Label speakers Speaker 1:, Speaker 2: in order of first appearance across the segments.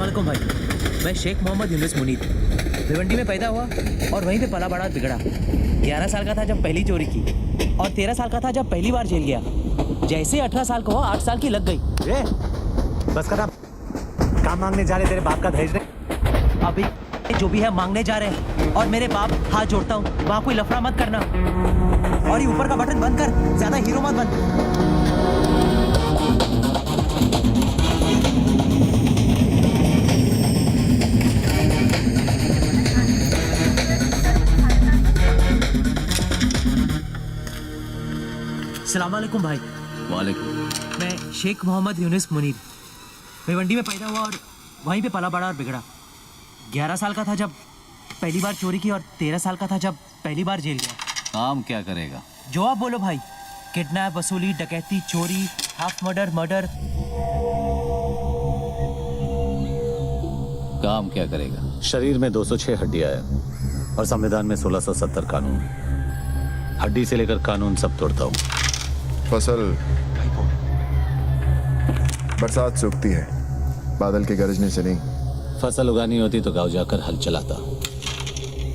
Speaker 1: वालेकुम भाई। मैं शेख मोहम्मद यूनुस मुनीर भिवंडी में पैदा हुआ और वहीं पे पला बड़ा बिगड़ा। 11 साल का था जब पहली चोरी की और 13 साल का था जब पहली बार जेल गया। जैसे 18 साल का हुआ 8 साल की लग गई।
Speaker 2: बस कदम, काम मांगने जा रहे तेरे बाप का दहेज नहीं।
Speaker 1: अभी जो भी है मांगने जा रहे हैं और मेरे बाप हाथ जोड़ता हूँ, वहाँ कोई लफड़ा मत करना और ये ऊपर का बटन बंद कर, ज्यादा हीरो मत बन। अस्सलाम वालेकुम भाई।
Speaker 3: वालेकुम।
Speaker 1: मैं शेख मोहम्मद यूनुस मुनीर भिवंडी में पैदा हुआ और वहीं पे पला बड़ा और बिगड़ा। 11 साल का था जब पहली बार चोरी की और 13 साल का था जब पहली बार जेल गया।
Speaker 3: काम क्या करेगा?
Speaker 1: जो आप बोलो भाई, किडनैप, वसूली, डकैती, चोरी, हाफ मर्डर।
Speaker 3: काम क्या करेगा?
Speaker 2: शरीर में 206 हड्डियां है और संविधान में 1670 कानून। हड्डी से लेकर कानून सब तोड़ता हूँ।
Speaker 4: फसल बरसात से उगती है, बादल के गरजने से नहीं।
Speaker 2: फसल उगानी होती तो गांव जाकर हल चलाता,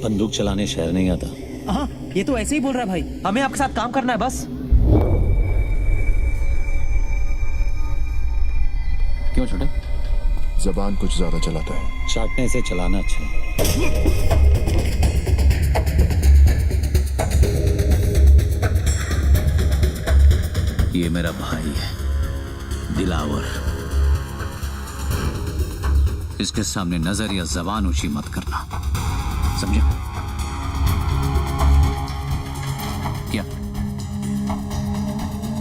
Speaker 2: बंदूक चलाने शहर नहीं आता।
Speaker 1: हाँ, ये तो ऐसे ही बोल रहा है भाई। हमें आपके साथ काम करना है बस।
Speaker 3: क्यों छोटे?
Speaker 4: जबान कुछ ज्यादा चलाता है।
Speaker 2: चाटने से चलाना अच्छा है।
Speaker 3: ये मेरा भाई है दिलावर। इसके सामने नजर या जबान ऊंची मत करना, समझे? क्या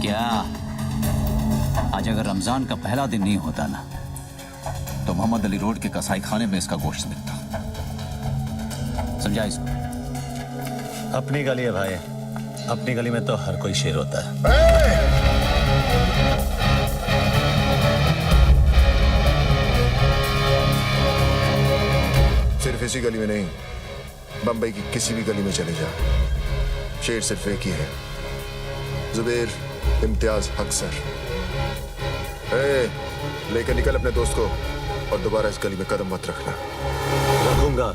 Speaker 3: क्या आज अगर रमजान का पहला दिन नहीं होता ना तो मोहम्मद अली रोड के कसाई खाने में इसका गोश्त मिलता। समझा इसको?
Speaker 2: अपनी गली है भाई, अपनी गली में तो हर कोई शेर होता है।
Speaker 4: सिर्फ इसी गली में नहीं, बंबई की किसी भी गली में चले जा, शेर सिर्फ एक ही है, जुबेर इम्तियाज हक सर। लेकर निकल अपने दोस्त को और दोबारा इस गली में कदम मत रखना।
Speaker 2: रखूंगा,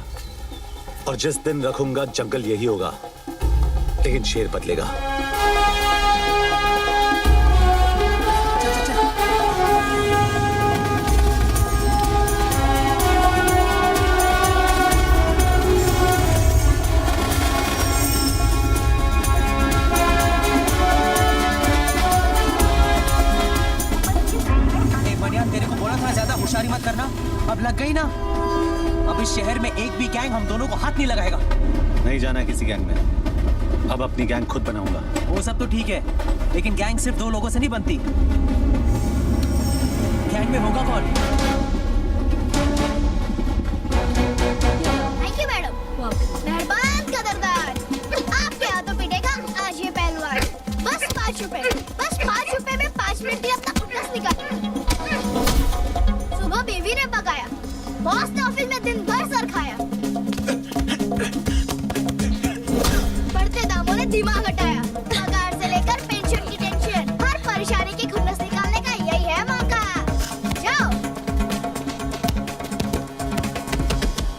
Speaker 2: और जिस दिन रखूंगा जंगल यही होगा, लेकिन शेर बदलेगा।
Speaker 1: तेरे को बोला था ज्यादा होशियारी मत करना, अब लग गई ना। अब इस शहर में एक भी गैंग हम दोनों को हाथ नहीं लगाएगा।
Speaker 2: नहीं जाना किसी गैंग में, अब अपनी गैंग खुद बनाऊंगा।
Speaker 1: वो सब तो ठीक है, लेकिन गैंग सिर्फ 2 लोगों से नहीं बनती। गैंग में होगा कौन?
Speaker 5: Thank you madam. मेहरबान कदरदान। आपके हाथों पिटेगा आज ये पहलवान। बस 5 रुपए, बस 5 रुपए में 5 मिनट दिया अपना उपलस निकाल। सुबह बीवी ने पकाया, बॉस ने ऑफिस में दिन भर सर खाया, बढ़ते दामों ने दिमाग हटाया, पगार से लेकर पेंशन की टेंशन, हर परेशानी की खुन्नस निकालने का यही है मौका। जाओ।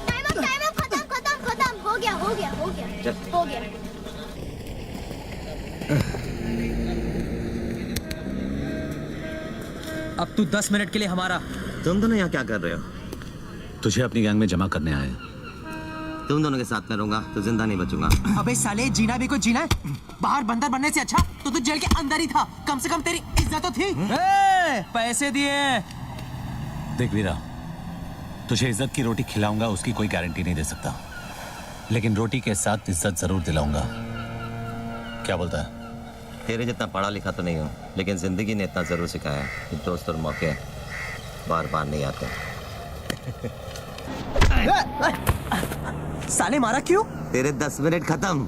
Speaker 5: टाइम अप, खत्म। हो गया।
Speaker 1: अब तू 10 मिनट के लिए हमारा।
Speaker 6: तुम दोनों यहाँ क्या कर रहे हो?
Speaker 2: तुझे अपनी गैंग में जमा करने आए।
Speaker 6: तुम दोनों के साथ में रहूंगा तो जिंदा नहीं बचूंगा।
Speaker 1: अबे साले, जीना भी कुछ जीना है। बाहर बंदर बनने से अच्छा तो तू जेल के अंदर ही था, कम से कम तेरी इज्जत तो थी। पैसे दिए।
Speaker 2: देख वीरा, तुझे इज्जत की रोटी खिलाऊंगा उसकी कोई गारंटी नहीं दे सकता, लेकिन रोटी के साथ इज्जत जरूर दिलाऊंगा। क्या बोलता है?
Speaker 6: तेरे जितना पढ़ा लिखा तो नहीं हूँ, लेकिन जिंदगी ने इतना जरूर सिखाया कि दोस्त और मौके बार बार नहीं आते।
Speaker 1: साले मारा क्यों?
Speaker 6: तेरे 10 मिनट खत्म।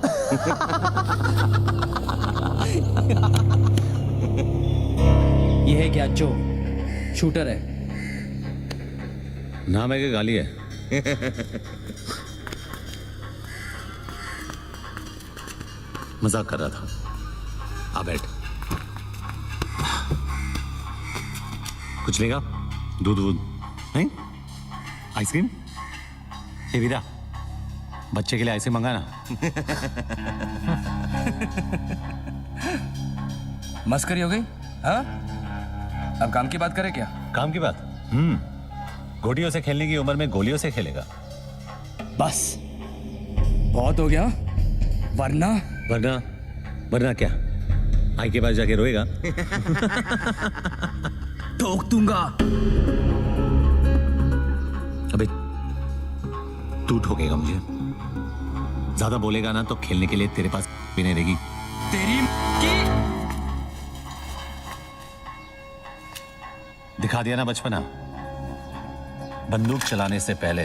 Speaker 1: ये है क्या जो शूटर है?
Speaker 2: नाम है कि गाली है? मजाक कर रहा था। आ बैठ। कुछ लेगा? दूध नहीं? आइसक्रीम? हे वीरा, बच्चे के लिए आइसक्रीम मंगाना।
Speaker 7: मस्करी हो गई? हाँ, अब काम की बात करें क्या?
Speaker 2: काम की बात? गोटियों से खेलने की उम्र में गोलियों से खेलेगा।
Speaker 7: बस बहुत हो गया, वरना
Speaker 2: वरना क्या? आई के पास जाके रोएगा?
Speaker 7: ठोक दूंगा।
Speaker 2: अबे तू ठोकेगा मुझे? ज्यादा बोलेगा ना तो खेलने के लिए तेरे पास भी नहीं रहेगी।
Speaker 7: तेरी की
Speaker 2: दिखा दिया ना बचपना। बंदूक चलाने से पहले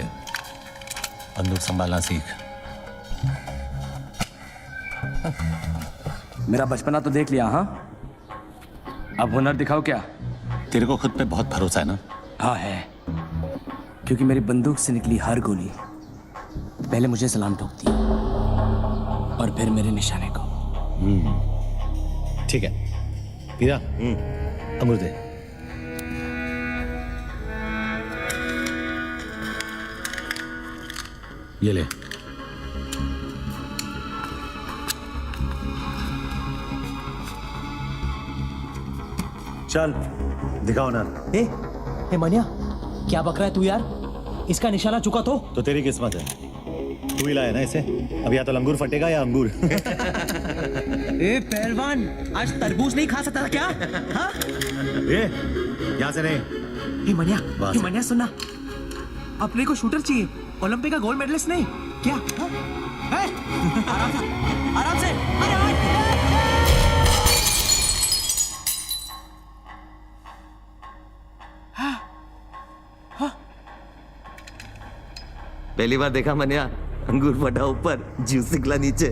Speaker 2: बंदूक संभालना सीख।
Speaker 7: मेरा बचपना तो देख लिया। हाँ, अब हुनर दिखाओ क्या?
Speaker 2: तेरे को खुद पे बहुत भरोसा है ना?
Speaker 7: हाँ है, क्योंकि मेरी बंदूक से निकली हर गोली पहले मुझे सलाम ठोकती और फिर मेरे निशाने को।
Speaker 2: ठीक है वीरा, अंगूर दे। ये ले। चल दिखाओ ना।
Speaker 1: ए मनिया, क्या बक रहा है तू यार? इसका निशाना चुका तो
Speaker 2: तेरी किस्मत है, तू ही लाया ना इसे। अब या तो लंगूर फटेगा या अंगूर।
Speaker 1: ए पहलवान, आज तरबूज नहीं खा सकता था क्या? हाँ?
Speaker 2: यहाँ से नहीं।
Speaker 1: हे मनिया सुनना, अपने को शूटर चाहिए, ओलंपिक का गोल्ड मेडलिस्ट नहीं क्या? हाँ? आराम से अरे
Speaker 6: पहली बार देखा मनिया, अंगूर फटा ऊपर, जूस निकला नीचे।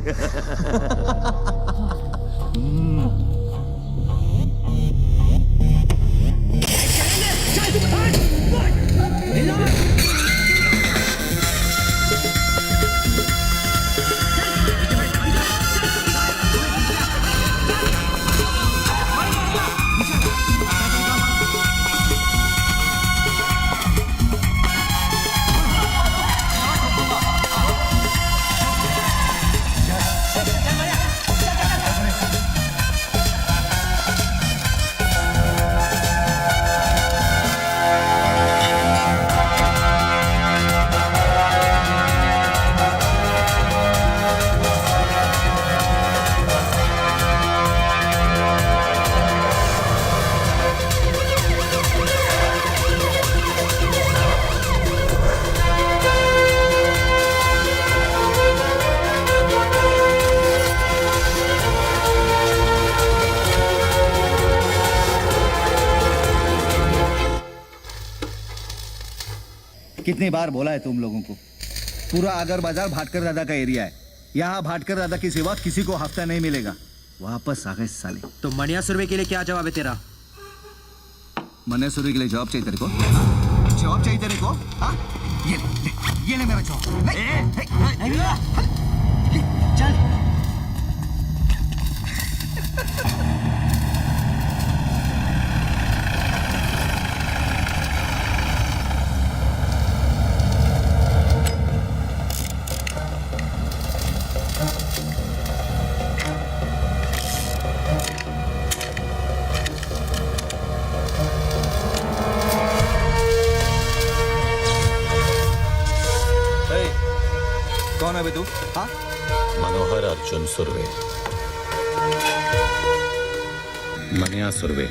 Speaker 8: कितनी बार बोला है तुम लोगों को, पूरा आगर बाजार भाटकर दादा का एरिया है। यहाँ भाटकर दादा की सिवा किसी को हफ्ता नहीं मिलेगा। वापस आ गए साले।
Speaker 1: तो मनिया सुरवे के लिए क्या जवाब है तेरा?
Speaker 8: मने सुरी के लिए जॉब चाहिए तेरे को? जॉब चाहिए तेरे को? हाँ? ये ले मेरा जॉब।
Speaker 1: चल
Speaker 8: कौन है बे तू? हाँ?
Speaker 2: मनोहर अर्जुन सुरवे, मनिया सुरवे।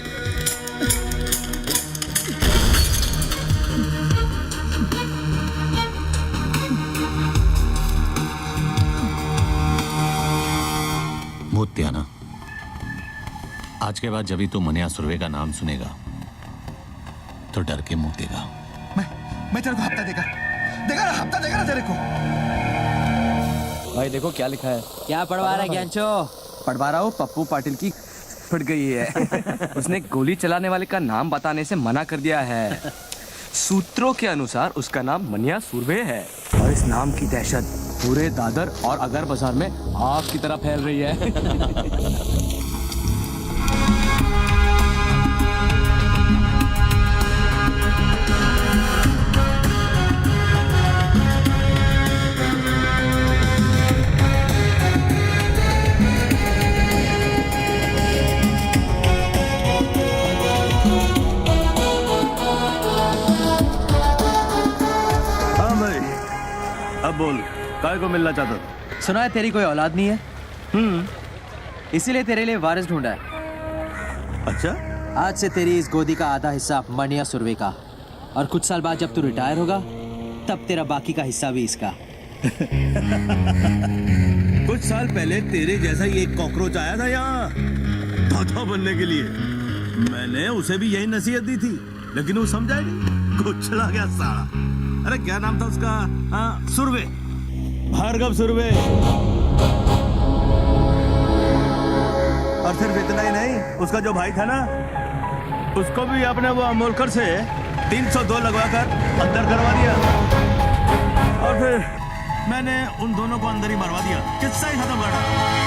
Speaker 2: भूत त्याना, आज के बाद जब भी तू मनिया सुरवे का नाम सुनेगा तो डर के मुंह देगा।
Speaker 8: मैं तेरे को हफ्ता देगा ना, हफ्ता देगा ना तेरे को।
Speaker 7: भाई देखो क्या लिखा है।
Speaker 1: क्या पढ़वा रहा है ज्ञानचो?
Speaker 7: पढ़वा रहा हूँ, पप्पू पाटिल की फट गई है। उसने गोली चलाने वाले का नाम बताने से मना कर दिया है। सूत्रों के अनुसार उसका नाम मनिया सुरवे है और इस नाम की दहशत पूरे दादर और अगर बाजार में आग की तरह फैल रही है।
Speaker 9: बोल, काय को मिलना चाहता था?
Speaker 1: सुना है तेरी कोई औलाद नहीं है। इसीलिए तेरे लिए वारिस ढूंढा है।
Speaker 9: अच्छा,
Speaker 1: आज से तेरी इस गोदी का आधा हिस्सा मनिया सुरवे का, और कुछ साल बाद जब तू रिटायर होगा तब तेरा बाकी का हिस्सा भी इसका।
Speaker 9: कुछ साल पहले तेरे जैसा ही एक कॉकरोच आया था यहाँ तोता बनने के लिए। मैंने उसे भी यही नसीहत दी थी, लेकिन वो समझा नहीं, कुछ चला गया साला। अरे क्या नाम था उसका? सुरवे, भार्गव सुरवे। और सिर्फ इतना ही नहीं, उसका जो भाई था ना, उसको भी आपने वो अमोलकर से 302 लगवाकर अंदर करवा दिया। और फिर मैंने उन दोनों को अंदर ही मरवा दिया, किस्सा ही खत्म कर डाला।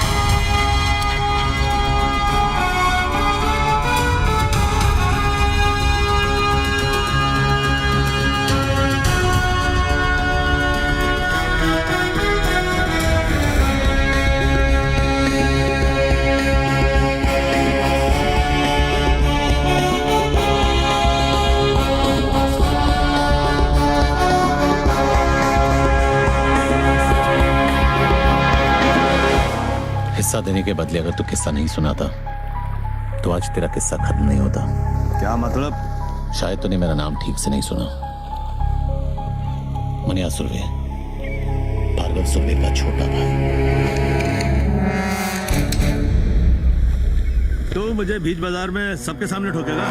Speaker 2: हिस्सा देने के बदले अगर तू किस्सा नहीं सुनाता तो आज तेरा किस्सा खत्म नहीं होता।
Speaker 9: क्या मतलब?
Speaker 2: शायद तूने मेरा नाम ठीक से नहीं सुना। मनिया सुरवे, भार्गव सुरवे का छोटा भाई।
Speaker 9: तू मुझे बीच बाजार में सबके सामने ठोकेगा?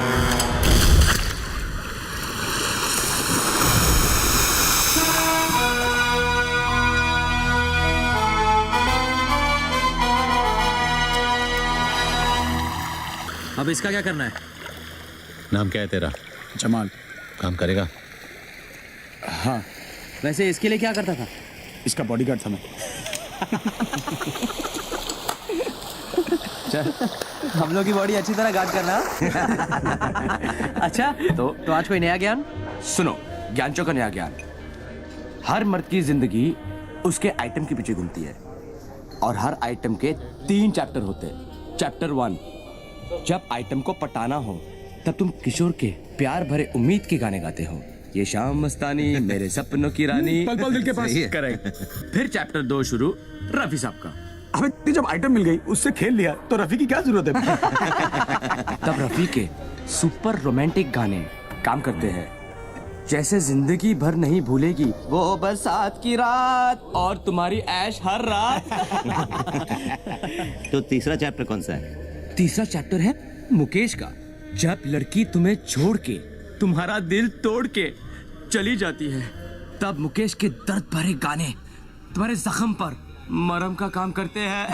Speaker 1: अब इसका क्या करना है?
Speaker 2: नाम क्या है तेरा?
Speaker 8: जमाल।
Speaker 2: काम करेगा?
Speaker 8: हाँ,
Speaker 1: वैसे इसके लिए क्या करता था?
Speaker 8: इसका बॉडीगार्ड था मैं।
Speaker 1: चल, हम लोग की बॉडी अच्छी तरह गार्ड करना। अच्छा, तो आज कोई नया ज्ञान?
Speaker 7: सुनो, ज्ञानचो का नया ज्ञान। हर मर्द की जिंदगी उसके आइटम के पीछे घूमती है, और हर आइटम के 3 चैप्टर होते हैं। चैप्टर 1, जब आइटम को पटाना हो तब तुम किशोर के प्यार भरे उम्मीद के गाने गाते हो। ये शाम मस्तानी, मेरे सपनों की रानी,
Speaker 8: पल पल दिल के पास।
Speaker 7: करेक्ट। फिर चैप्टर 2 शुरू रफी साहब का।
Speaker 8: अबे जब आइटम मिल गई उससे खेल लिया तो रफी की क्या जरूरत है?
Speaker 7: तब रफी के सुपर रोमांटिक गाने काम करते हैं, जैसे जिंदगी भर नहीं भूलेगी वो बरसात की रात और तुम्हारी ऐश हर रात।
Speaker 6: तो तीसरा चैप्टर कौन सा है?
Speaker 7: तीसरा चैप्टर है मुकेश का। जब लड़की तुम्हें छोड़ के, तुम्हारा दिल तोड़ के चली जाती है, तब मुकेश के दर्द भरे गाने तुम्हारे जख्म पर मरहम का काम करते हैं।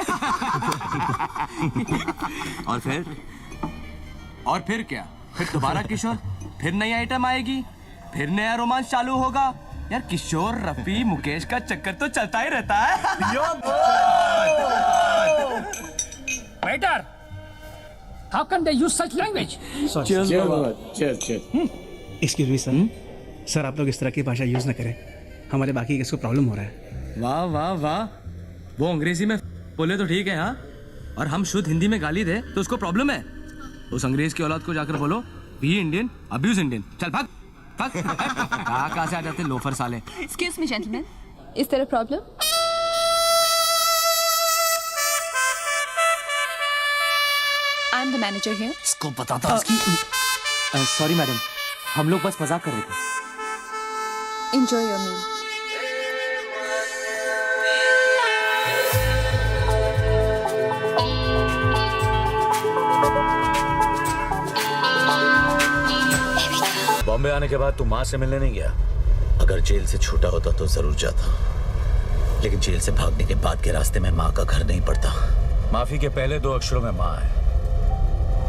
Speaker 7: और फिर क्या? फिर दोबारा किशोर, फिर नई आइटम आएगी, फिर नया रोमांस चालू होगा। यार किशोर, रफी, मुकेश का चक्कर तो चलता ही रहता है।
Speaker 10: Waiter, how can they use such language?
Speaker 11: Excuse me sir, sir आप लोग इस तरह की भाषा यूज ना करें, हमारे बाकी किसको प्रॉब्लम हो रहा है।
Speaker 7: वाह वाह वाह, वो अंग्रेजी में बोले तो ठीक है हाँ, और हम शुद्ध हिंदी में गाली दे तो उसको प्रॉब्लम है। उस अंग्रेज की औलाद को जाकर बोलो बी इंडियन, अब्यूज इंडियन। चल भाग भाग। कहाँ से आ जाते लोफर साले।
Speaker 12: Excuse me, gentlemen. Is there a problem? I'm the manager here.
Speaker 7: इसको बताता उसकी। सॉरी मैडम, हम लोग बस मजाक कर रहे थे।
Speaker 12: Enjoy your meal.
Speaker 2: बॉम्बे आने के बाद तू माँ से मिलने नहीं गया? अगर जेल से छूटा होता तो जरूर जाता, लेकिन जेल से भागने के बाद के रास्ते में माँ का घर नहीं पड़ता।
Speaker 3: माफी के पहले 2 अक्षरों में माँ है।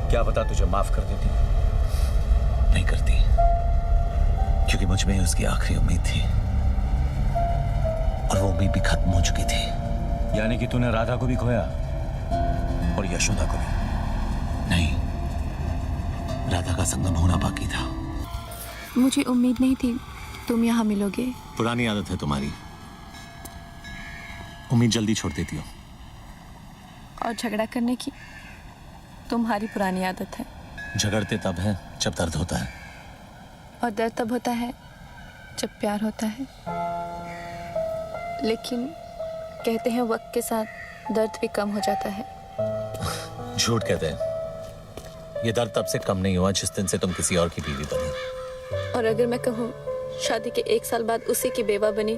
Speaker 3: क्या पता तुझे माफ कर देती?
Speaker 2: नहीं करती, क्योंकि मुझ में उसकी आखिरी उम्मीद थी, और वो उम्मीद भी खत्म हो चुकी थी।
Speaker 3: यानी कि तूने राधा को भी खोया और यशोदा को भी?
Speaker 2: नहीं, राधा का संगम होना बाकी था।
Speaker 12: मुझे उम्मीद नहीं थी तुम यहाँ मिलोगे।
Speaker 2: पुरानी आदत है तुम्हारी, उम्मीद जल्दी छोड़ देती हो।
Speaker 12: और झगड़ा करने की तुम्हारी पुरानी आदत है।
Speaker 2: झगड़ते तब है जब दर्द होता है,
Speaker 12: और दर्द तब होता है जब प्यार होता है। लेकिन कहते हैं वक्त के साथ दर्द भी कम हो जाता है।
Speaker 2: झूठ कहते हैं। ये दर्द तब से कम नहीं हुआ जिस दिन से तुम किसी और की बीवी बनी।
Speaker 12: और अगर मैं कहूँ शादी के 1 साल बाद उसी की बेवा बनी